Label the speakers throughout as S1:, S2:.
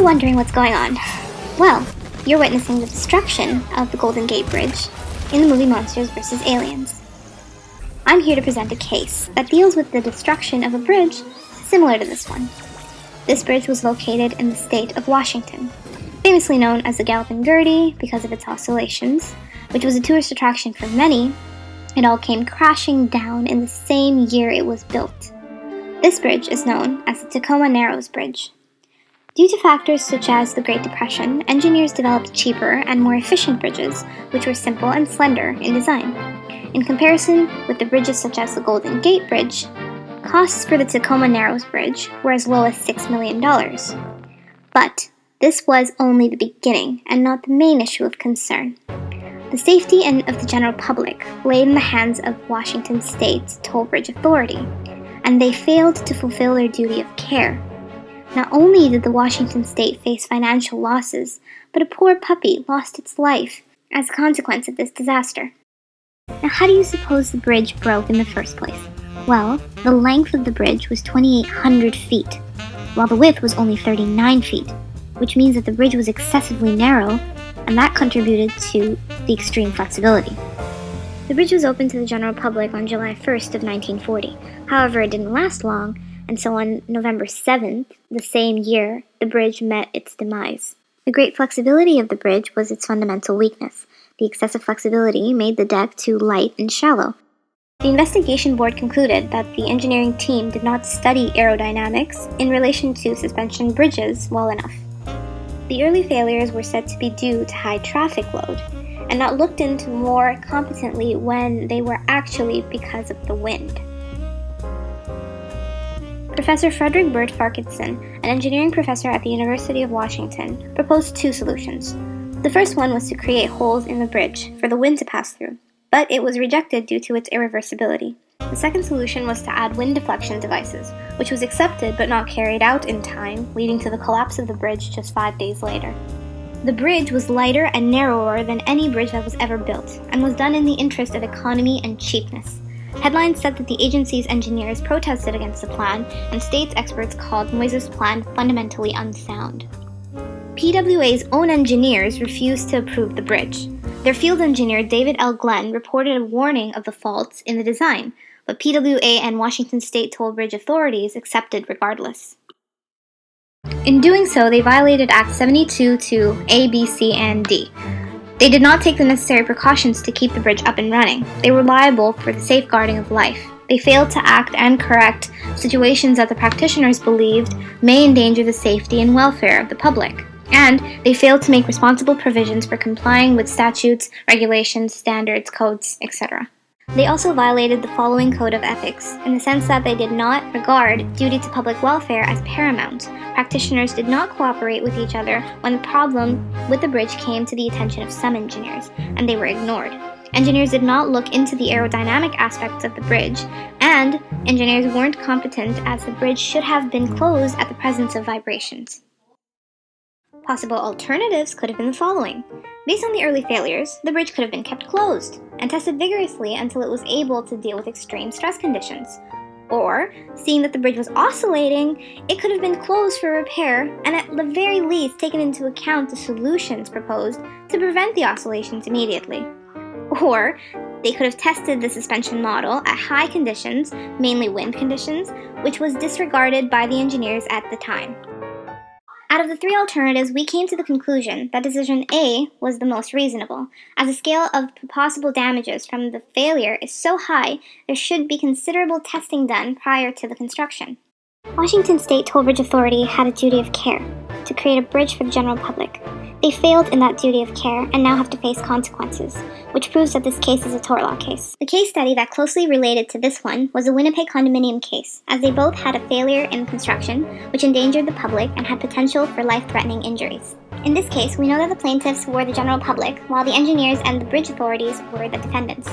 S1: wondering what's going on? Well, you're witnessing the destruction of the Golden Gate Bridge in the movie Monsters vs. Aliens. I'm here to present a case that deals with the destruction of a bridge similar to this one. This bridge was located in the state of Washington, famously known as the Galloping Gertie because of its oscillations, which was a tourist attraction for many. It all came crashing down in the same year it was built. This bridge is known as the Tacoma Narrows Bridge. Due to factors such as the Great Depression, engineers developed cheaper and more efficient bridges, which were simple and slender in design. In comparison with the bridges such as the Golden Gate Bridge, costs for the Tacoma Narrows Bridge were as low as $6 million. But this was only the beginning and not the main issue of concern. The safety of the general public lay in the hands of Washington State's Toll Bridge Authority, and they failed to fulfill their duty of care. Not only did the Washington State face financial losses, but a poor puppy lost its life as a consequence of this disaster. Now, how do you suppose the bridge broke in the first place? Well, the length of the bridge was 2,800 feet, while the width was only 39 feet, which means that the bridge was excessively narrow, and that contributed to the extreme flexibility. The bridge was opened to the general public on July 1st of 1940. However, it didn't last long, and so on November 7th, the same year, the bridge met its demise. The great flexibility of the bridge was its fundamental weakness. The excessive flexibility made the deck too light and shallow. The investigation board concluded that the engineering team did not study aerodynamics in relation to suspension bridges well enough. The early failures were said to be due to high traffic load, and not looked into more competently when they were actually because of the wind. Professor Frederick Burt Farquharson, an engineering professor at the University of Washington, proposed two solutions. The first one was to create holes in the bridge for the wind to pass through, but it was rejected due to its irreversibility. The second solution was to add wind deflection devices, which was accepted but not carried out in time, leading to the collapse of the bridge just 5 days later. The bridge was lighter and narrower than any bridge that was ever built, and was done in the interest of economy and cheapness. Headlines said that the agency's engineers protested against the plan, and state's experts called Moises' plan fundamentally unsound. PWA's own engineers refused to approve the bridge. Their field engineer, David L. Glenn, reported a warning of the faults in the design, but PWA and Washington State Toll Bridge authorities accepted regardless. In doing so, they violated Act 72 to A, B, C, and D. They did not take the necessary precautions to keep the bridge up and running. They were liable for the safeguarding of life. They failed to act and correct situations that the practitioners believed may endanger the safety and welfare of the public. And they failed to make responsible provisions for complying with statutes, regulations, standards, codes, etc. They also violated the following code of ethics, in the sense that they did not regard duty to public welfare as paramount. Practitioners did not cooperate with each other when the problem with the bridge came to the attention of some engineers, and they were ignored. Engineers did not look into the aerodynamic aspects of the bridge, and engineers weren't competent as the bridge should have been closed at the presence of vibrations. Possible alternatives could have been the following. Based on the early failures, the bridge could have been kept closed and tested vigorously until it was able to deal with extreme stress conditions. Or, seeing that the bridge was oscillating, it could have been closed for repair and at the very least taken into account the solutions proposed to prevent the oscillations immediately. Or, they could have tested the suspension model at high conditions, mainly wind conditions, which was disregarded by the engineers at the time. Out of the three alternatives, we came to the conclusion that decision A was the most reasonable, as the scale of possible damages from the failure is so high there should be considerable testing done prior to the construction. Washington State Toll Bridge Authority had a duty of care to create a bridge for the general public. They failed in that duty of care and now have to face consequences, which proves that this case is a tort law case. The case study that closely related to this one was the Winnipeg condominium case, as they both had a failure in construction, which endangered the public and had potential for life-threatening injuries. In this case, we know that the plaintiffs were the general public, while the engineers and the bridge authorities were the defendants.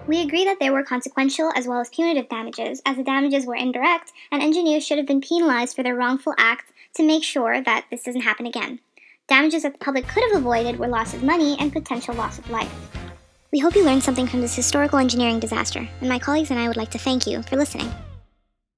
S1: We agree that there were consequential as well as punitive damages, as the damages were indirect, and engineers should have been penalized for their wrongful act to make sure that this doesn't happen again. Damages that the public could have avoided were loss of money and potential loss of life. We hope you learned something from this historical engineering disaster, and my colleagues and I would like to thank you for listening.